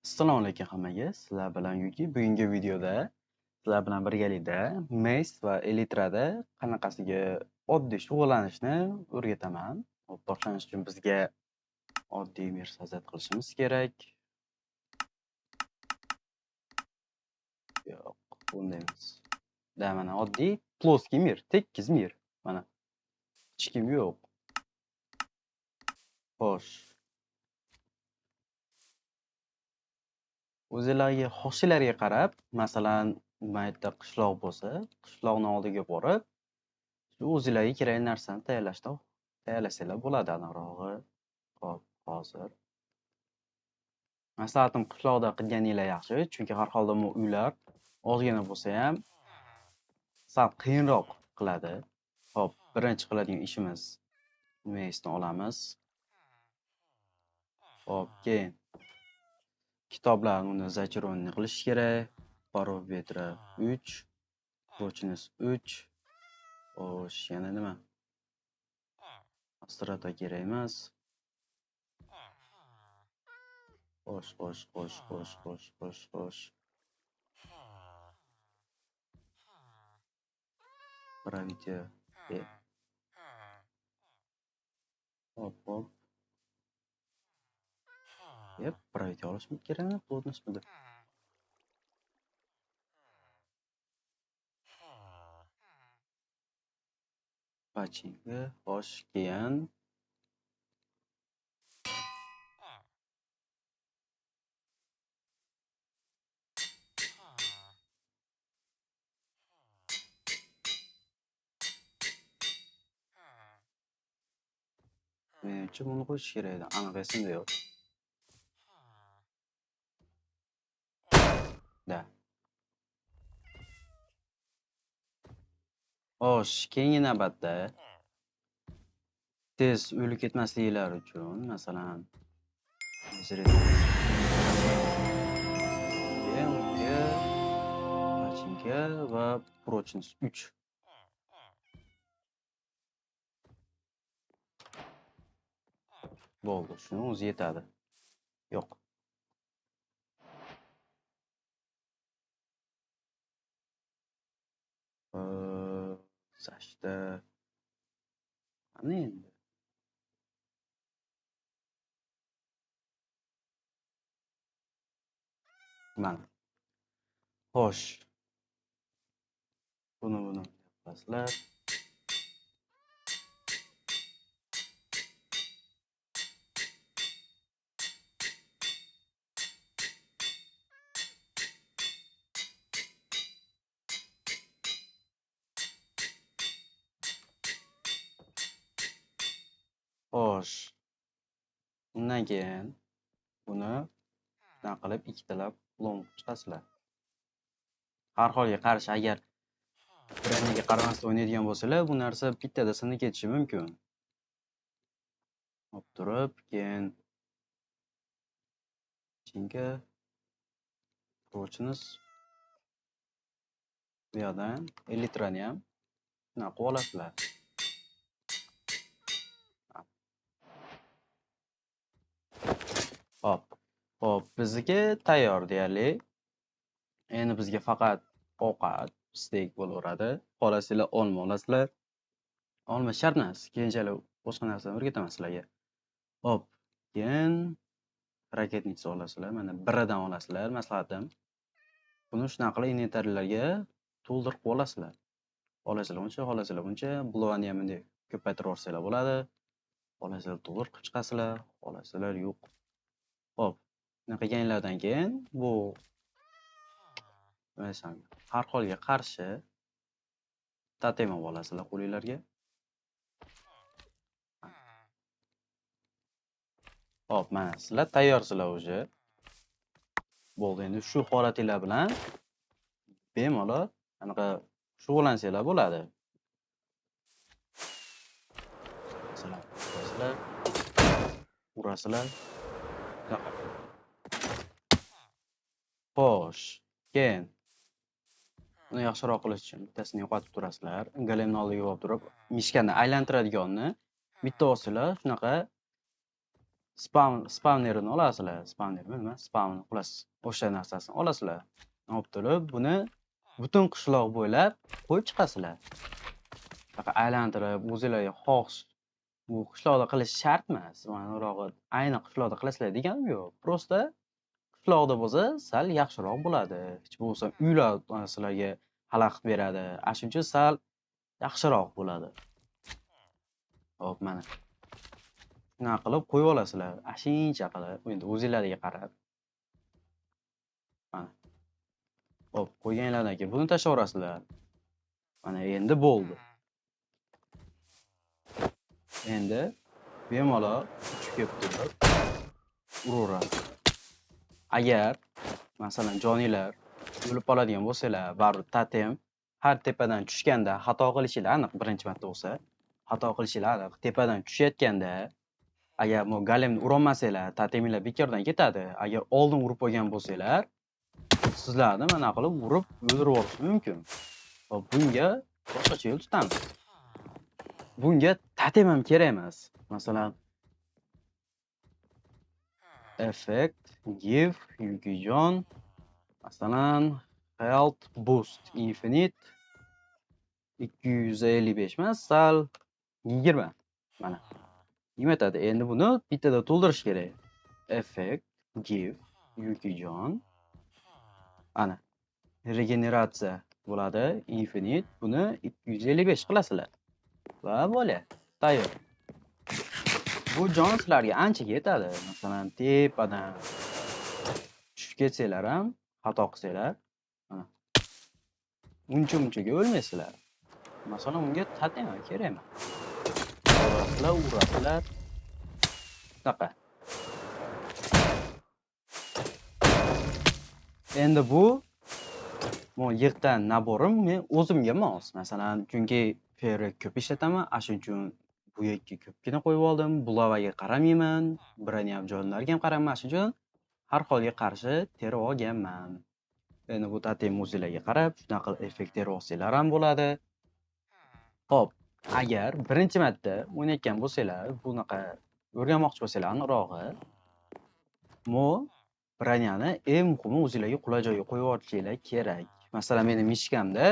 Assalomu alaykum hammaga. Sizlar bilan Yuki. Bugungi videoda sizlar bilan birgalikda Maze va Elytrada qanaqasiga oddiy shug'ullanishni o'rgataman. Boshlanish uchun bizga oddiy mersazat qilishimiz kerak. Yo'q, bunday emas. Mana oddiy ploskiy mir, tekis mir. Mana hech kim yo'q. Xo'sh. O'zingizlarga xohishinglarga qarab, masalan, mayda qishloq bo'lsa, qishloqning oldiga borib, o'zingizlarga kerak narsani tayyorlasanglar bo'ladi aniqrog'i. Xo'p, hozir maslahatim qishloqda qilganinglar yaxshi, chunki har holda bu uylar ozgina bo'lsa ham sal qiyinroq qiladi. Xo'p, birinchi qiladigan ishimiz Maze'ni olamiz. Xo'p, keyin kitoblarni uni zachironni qilish kerak. Parov vetra 3, Prочность 3. Xo'sh, yana nima? Astrata kerak emas. Xo'sh. Правитель. Hop. Yep, правитель olishim kerakmi? Плотностьмidi? Pachinga, xo'sh, keyin menimcha buni qo'shish kerak edi. Aniq esimda yo'q. Da. Xo'sh, keyingi navbatda tez o'lib ketmasliklari uchun, masalan, Pachinga va Прочность 3. Bo'ldi, shuni o'zi yetadi. Yo'q. Sashta. Ana endi. Mana. Xo'sh. Buni yapasizlar. Xo'sh. Undan keyin buni shunday qilib ikkitalab lom chiqasizlar. Har holga qarshi agar biraniga qaramasdan o'ynaydigan bo'lsalar, bu narsa bittada sinib ketishi mumkin. Hop turib, keyin Pachinga, Прочность bu yerdan Elytrani ham shunday qilib olasizlar. Hop, bizga tayyor deyarli. Endi bizga faqat ovqat, steak bo'laveradi. Xohlasanglar olma olasizlar. Olma shart emas, keyinchalik boshqa narsani o'rgataman sizlarga. Hop, keyin raketnica olasizlar. Mana biridan olasizlar, maslahatim. Buni shunaqa qilib inventarlarga to'ldirib olasizlar. Xohlasanglar buncha, blogani ham bunday ko'paytirib olsanglar bo'ladi. Xohlasanglar to'g'ri qilib chiqasizlar, xohlasanglar yo'q. Hop, bunaqa qilganlardan keyin bu har holga qarshi totem olasizlar qo'linglarga. Hop, mana sizlar tayyorsizlar o'zi. Bo'ldi, endi shu holatinglar bilan bemalol anaqa shug'ullansanglar bo'ladi. Masalan, urasizlar. Xo'sh, keyin uni yaxshiroq qilish uchun bittasini yo'qotib turasizlar. Golemni oldiga olib turib, mishkani aylantiradiganni bitta olsanglar, shunaqa spawnerini olasizlar. Spawnermi nima? Spawn xullas o'sha narsasini olasizlar. Olib turib, buni butun qishloq bo'ylab qo'yib chiqasizlar. Faqat aylantirib, o'zingizlarga xos bu qishloqda qilish shart emas. Manirog'i ayni qishloqda qilasizlar deganim yo'q. Prosta qishloqda bo'lsa, sal yaxshiroq bo'ladi. Hech bo'lmasa uylar sizlarga xalaqit beradi. Shuning uchun sal yaxshiroq bo'ladi. Hop, mana. Shunaqa qilib qo'yib olasizlar. Ashincha qilib, endi o'zingizlarga qarab. Mana. Hop, qo'yganlardan keyin buni tashlayverasizlar. Mana endi bo'ldi. Endi bemalol uchib kelib turib uraverasiz. Agar masalan joninglar o'lib qoladigan bo'lsalar, baribir totem har tepadan tushganda xato qilishinglar aniq, birinchi marta bo'lsa, xato qilishinglar aniq. Tepadan tushayotganda agar bu golemni urolmasanglar, toteminglar bekordan ketadi. Agar oldin urib qo'ygan bo'lsanglar, sizlarni mana qilib urib o'ldirib yuborishi mumkin. Hop, bunga boshqacha yo'l tutamiz. Bunga totem ham kerak emas. Masalan, effect give Yukijon, masalan, health boost infinite 255 emas, sal 20. Mana. Nima aytadi? Endi buni bittada to'ldirish kerak. Effect give Yukijon. Ana. Regeneratsiya bo'ladi, infinite. Buni 255 qilasizlar. Va bo'ladi. Tayyor. Bu jon sizlarga ancha yetadi. Masalan, tepadan tushib ketsanglar ham, xato qilsanglar, mana. Uncha-munchaga o'lmaysizlar. Masalan, unga totem ham kerak emas. Urasizlar. Shunaqa. Endi bu yig'dan naborim men o'zimga mos. Masalan, chunki ferri ko'p ishlataman, shuning uchun bu yerga ko'pgina qo'yib oldim. Bulavaga qaramayman, birani ham jonlarga ham qaramayman, shuning uchun har holga qarshi terib olganman. Endi bu totem o'zingizlarga qarab, shunaqa qilib effekt terib olsanglar ham bo'ladi. Xo'p, agar birinchi marta o'ynayotgan bo'lsanglar, bunaqa o'rganmoqchi bo'lsanglar, aniqrog'i, broniyani eng muhimi o'zingizlarga qulay joyga qo'yib olishinglar kerak. Masalan, meni mishkamda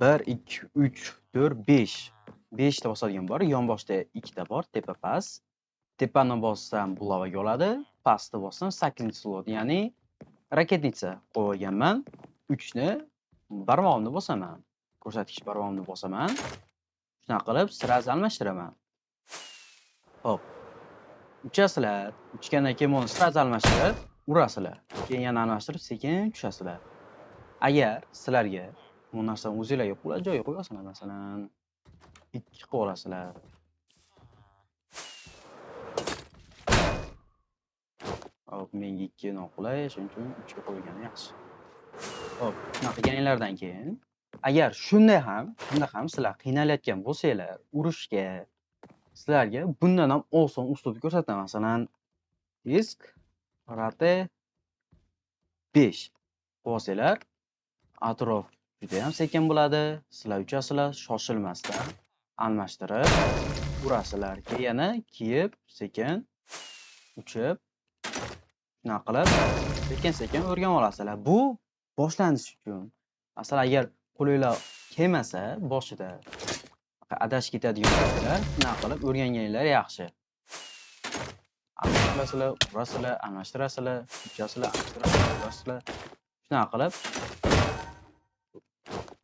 1 2 3 4 5 5 ta bosadigan bor, yonboshda 2 ta bor, tepa past. Tepani bossam bulavaga oladi, pastni bossam 8-slot, ya'ni raketnitsa qo'yganman. 3 ni barmog'imni bosaman. Ko'rsatkich barmog'imni bosaman. Shunaqa qilib sraz almashtiraman. Hop. Uchasizlar, uchgandan keyin buni sraz almashtirib urasizlar. Keyin yana almashtirib sekin tushasizlar. Agar sizlarga bu narsani o'zingizlarga qulay joyga qo'yasizlar, masalan, 2 qilib olasizlar. Hop, menga 2 noqulay, shuning uchun 3 ga qo'ygani yaxshi. Hop, shunaqa qilganlardan keyin agar shunda ham sizlar qiynalayotgan bo'lsanglar, urushga sizlarga bundan ham oson uslubni ko'rsataman. Masalan, disk rate 5 qo'ysanglar, atrof juda ham sekin bo'ladi. Sizlar uchasizlar, shoshilmasdan almashtirib urasizlar. Keyin yana kiyib, sekin uchib, shunaqa qilib sekin-sekin o'rganib olasizlar. Bu boshlanish uchun. Masalan, agar qo'linglar kelmasa, boshida adashib ketadigan bo'lsalar, shunaqa qilib o'rganganinglar yaxshi. Almashtirasizlar, urasizlar, almashtirasizlar, uchasizlar, urasizlar. Shunaqa qilib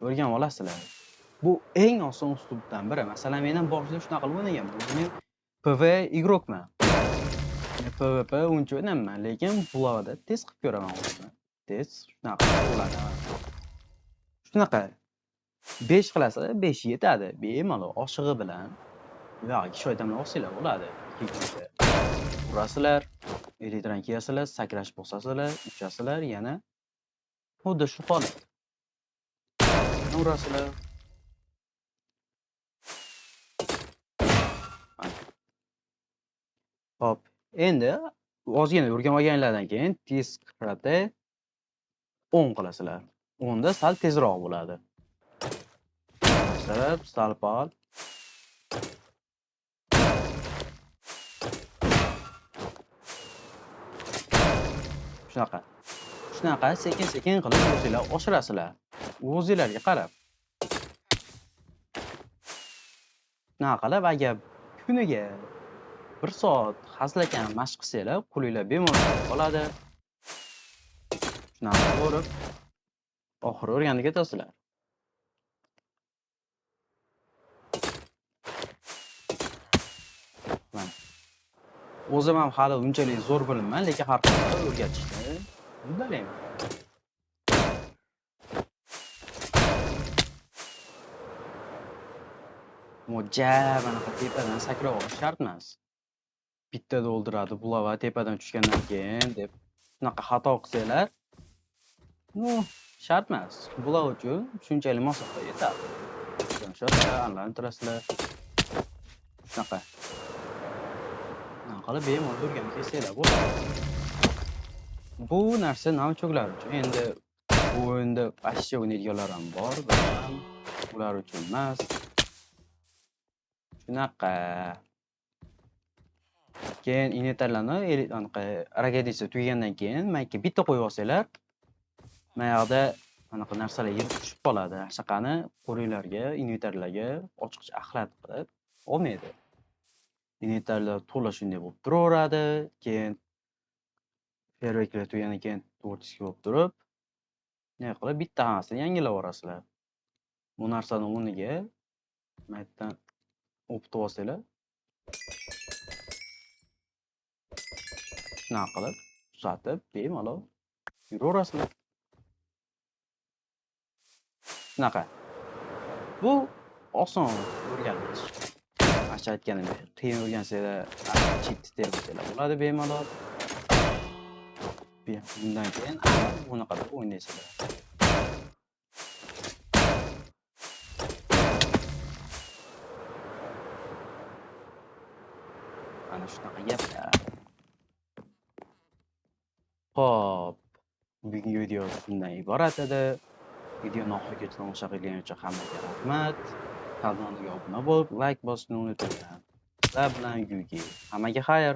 o'rganib olasizlar. Bu eng oson uslubdan biri. Masalan, men ham boshida shunaqa qilib o'ynaganman. Men PvP igrokman. PvP uncha o'ynamayman, lekin bularda test qilib ko'raman o'zimni. Test shunaqa bo'ladi. Shunaqa 5 qilasizlar, 5 yetadi. Bemalol oshig'i bilan yo'q, 2 odamlar olsanglar bo'ladi. 2 kuncha. Urasizlar, elektron kiyasizlar, sakrash bosasizlar, uchasizlar, yana xuddi shu holat. Urasizlar. Hop, endi ozgina o'rganib olganlardan keyin disk rate 10 qilasizlar. 10 da sal tezroq bo'ladi. Masalan, salpal Shunaqa sekin-sekin qilib o'zinglar oshirasizlar. O'zinglarga qarab. Shunaqa qilib agar kuniga 1 soat hazilakam mashq qilsanglar, qo'linglar bemalol qoladi. Shunaqa bo'lib oxiri o'rganib ketasizlar. Mana. O'zim ham hali unchalik zo'r bilmayman, lekin har qanday o'rgatishni uddalayman. Mo'ja bunaqa tepadan sakrab olish shart emas. Bittada o'ldiradi, bulava tepadan tushgandan keyin deb shunaqa xato qilsanglar, shart emas. Bulava uchun shunchalik masofa yetadi. Shuncha anlarni turasizlar. Shunaqa. Qilib bemalol o'rganib ketsanglar bo'ladi. Bu narsa novichoklar uchun. Endi bu o'yinda pastcha o'ynaydiganlar ham bor, bilaman. Ular uchun emas. Shunaqa. Keyin inventarlarni anaqa rogadisi tugagandan keyin mayga bitta qo'yib olsanglar, mayog'da anaqa narsalar yirib tushib qoladi. Shaqani qo'linglarga, inventarlarga ochiqcha axlat qilib olmaydi. Inventarlar to'la shunday bo'lib turaveradi. Keyin ferverklar tugagandan keyin to'rtkishi bo'lib turib, nima qilib bitta hammasini yangilab yuborasizlar. Bu narsani o'rniga maydan o'pib olsanglar, shunaqa qilib tuzatib bemalol yuraverasizlar. Shunaqa. Bu oson o'rganish. Acha aytganimdek, qiyin o'rgansanglar, cheat tersanglar bo'ladi bemalol. Bundan keyin bunaqa qilib o'ynaysizlar. Mana shunaqa gaplar. Xo'p, bugungi video bundan iborat edi. Videoni oxirigacha tomosha qilganingiz uchun hammaga rahmat. Kanalimga obuna bo'lib, like bosishni unutmanglar. Sizlar bilan Yugi. Hammaga xayr.